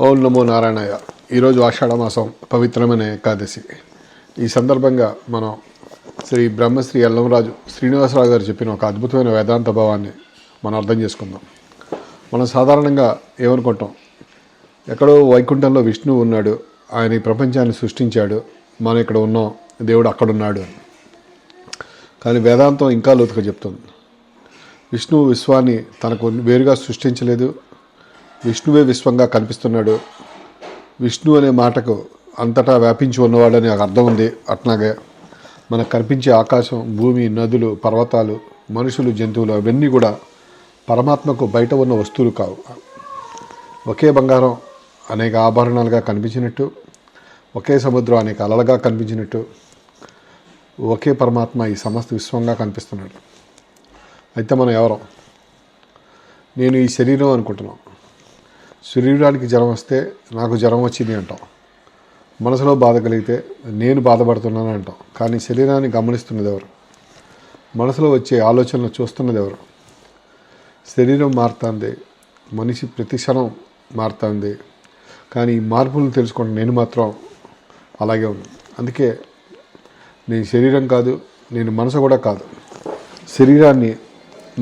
ఓం నమో నారాయణయ్య. ఈరోజు ఆషాఢమాసం పవిత్రమైన ఏకాదశి. ఈ సందర్భంగా మనం శ్రీ బ్రహ్మశ్రీ ఎల్లంరాజు శ్రీనివాసరావు గారు చెప్పిన ఒక అద్భుతమైన వేదాంత భావాన్ని మనం అర్థం చేసుకుందాం. మనం సాధారణంగా ఏమనుకుంటాం, ఎక్కడో వైకుంఠంలో విష్ణువు ఉన్నాడు, ఆయన ఈ ప్రపంచాన్ని సృష్టించాడు, మనం ఇక్కడ ఉన్నాం, దేవుడు అక్కడున్నాడు అని. కానీ వేదాంతం ఇంకా లోతుగా చెప్తుంది. విష్ణువు విశ్వాన్ని తనకు వేరుగా సృష్టించలేదు, విష్ణువే విశ్వంగా కనిపిస్తున్నాడు. విష్ణు అనే మాటకు అంతటా వ్యాపించి ఉన్నవాడని అర్థం ఉంది. అట్లాగే మనకు కనిపించే ఆకాశం, భూమి, నదులు, పర్వతాలు, మనుషులు, జంతువులు అవన్నీ కూడా పరమాత్మకు బయట ఉన్న వస్తువులు కావు. ఒకే బంగారం అనేక ఆభరణాలుగా కనిపించినట్టు, ఒకే సముద్రం అనేక అలలుగా కనిపించినట్టు, ఒకే పరమాత్మ ఈ సమస్త విశ్వంగా కనిపిస్తున్నాడు. అయితే మనం ఎవరం? నేను ఈ శరీరం అనుకుంటున్నాం. శరీరానికి జ్వరం వస్తే నాకు జ్వరం వచ్చింది అంటాం. మనసులో బాధ కలిగితే నేను బాధపడుతున్నాను అంటాం. కానీ శరీరాన్ని గమనిస్తున్నది ఎవరు? మనసులో వచ్చే ఆలోచనలు చూస్తున్నది ఎవరు? శరీరం మారుతుంది, మనిషి ప్రతి క్షణం మారుతుంది. కానీ ఈ మార్పులను తెలుసుకున్న నేను మాత్రం అలాగే ఉంది. అందుకే నేను శరీరం కాదు, నేను మనసు కూడా కాదు. శరీరాన్ని,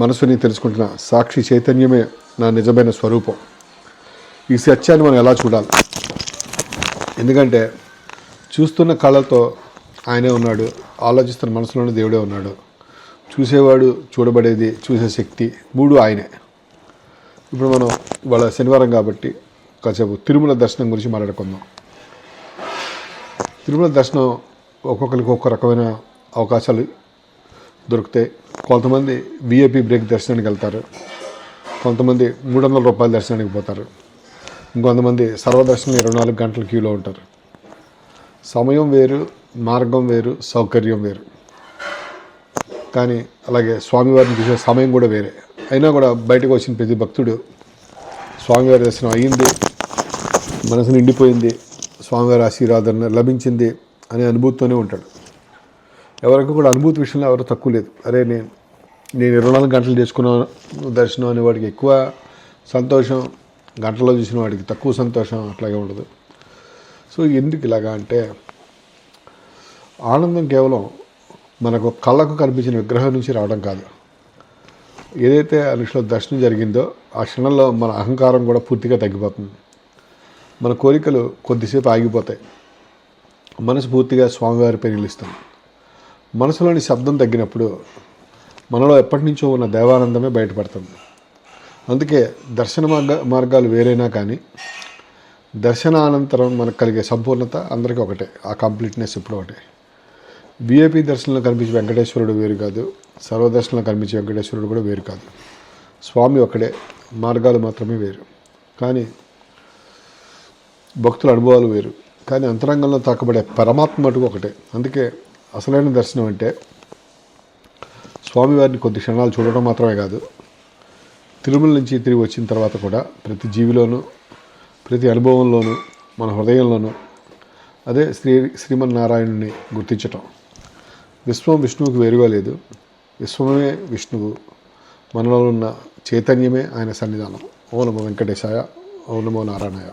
మనసుని తెలుసుకుంటున్న సాక్షి చైతన్యమే నా నిజమైన స్వరూపం. ఈ సత్యాన్ని మనం ఎలా చూడాలి? ఎందుకంటే చూస్తున్న కళ్ళతో ఆయనే ఉన్నాడు, ఆలోచిస్తున్న మనసులోనే దేవుడే ఉన్నాడు. చూసేవాడు, చూడబడేది, చూసే శక్తి మూడు ఆయనే. ఇప్పుడు మనం ఇవాళ శనివారం కాబట్టి కాసేపు తిరుమల దర్శనం గురించి మాట్లాడుకుందాం. తిరుమల దర్శనం ఒక్కొక్కరికి ఒక్కొక్క రకమైన అవకాశాలు దొరుకుతాయి. కొంతమంది విఐపి బ్రేక్ దర్శనానికి వెళ్తారు, కొంతమంది 300 రూపాయల దర్శనానికి పోతారు, ఇంకొంతమంది సర్వదర్శనం 24 గంటల క్యూలో ఉంటారు. సమయం వేరు, మార్గం వేరు, సౌకర్యం వేరు. కానీ అలాగే స్వామివారిని చూసే సమయం కూడా వేరే. అయినా కూడా బయటకు వచ్చిన ప్రతి భక్తుడు స్వామివారి దర్శనం అయ్యింది, మనసు నిండిపోయింది, స్వామివారి ఆశీర్వాదం లభించింది అనే అనుభూతితోనే ఉంటాడు. ఎవరికి కూడా అనుభూతి విషయంలో ఎవరు తక్కువ లేదు. అరే నేను 24 గంటలు చేసుకున్నాను దర్శనం అనేవాడికి ఎక్కువ సంతోషం, గంటలో చూసిన వాడికి తక్కువ సంతోషం అట్లాగే ఉండదు. సో ఎందుకు ఇలాగా అంటే, ఆనందం కేవలం మనకు కళ్ళకు కనిపించిన విగ్రహం నుంచి రావడం కాదు. ఏదైతే ఆ నిమిషంలో దర్శనం జరిగిందో ఆ క్షణంలో మన అహంకారం కూడా పూర్తిగా తగ్గిపోతుంది. మన కోరికలు కొద్దిసేపు ఆగిపోతాయి. మనసు పూర్తిగా స్వామివారిపై నిలుస్తుంది. మనసులోని శబ్దం తగ్గినప్పుడు మనలో ఎప్పటి నుంచో ఉన్న దేవానందమే బయటపడుతుంది. అందుకే దర్శన మార్గాలు వేరైనా కానీ దర్శనానంతరం మనకు కలిగే సంపూర్ణత అందరికీ ఒకటే, ఆ కంప్లీట్నెస్ ఇప్పుడు ఒకటే. విఐపి దర్శనంలో కనిపించే వెంకటేశ్వరుడు వేరు కాదు, సర్వదర్శనంలో కనిపించే వెంకటేశ్వరుడు కూడా వేరు కాదు. స్వామి ఒకడే, మార్గాలు మాత్రమే వేరు. కానీ భక్తుల అనుభవాలు వేరు. కానీ అంతరంగంలో తాకబడే పరమాత్మ మటుకు ఒకటే. అందుకే అసలైన దర్శనం అంటే స్వామివారిని కొద్ది క్షణాలు చూడటం మాత్రమే కాదు, తిరుమల నుంచి తిరిగి వచ్చిన తర్వాత కూడా ప్రతి జీవిలోనూ, ప్రతి అనుభవంలోనూ, మన హృదయంలోనూ అదే శ్రీమన్నారాయణుని గుర్తించటం. విశ్వం విష్ణువుకి వేరుగా లేదు, విశ్వమే విష్ణువు, మనలో ఉన్న చైతన్యమే ఆయన సన్నిధానం. ఓం నమో వెంకటేశాయ, ఓం నమో నారాయణాయ.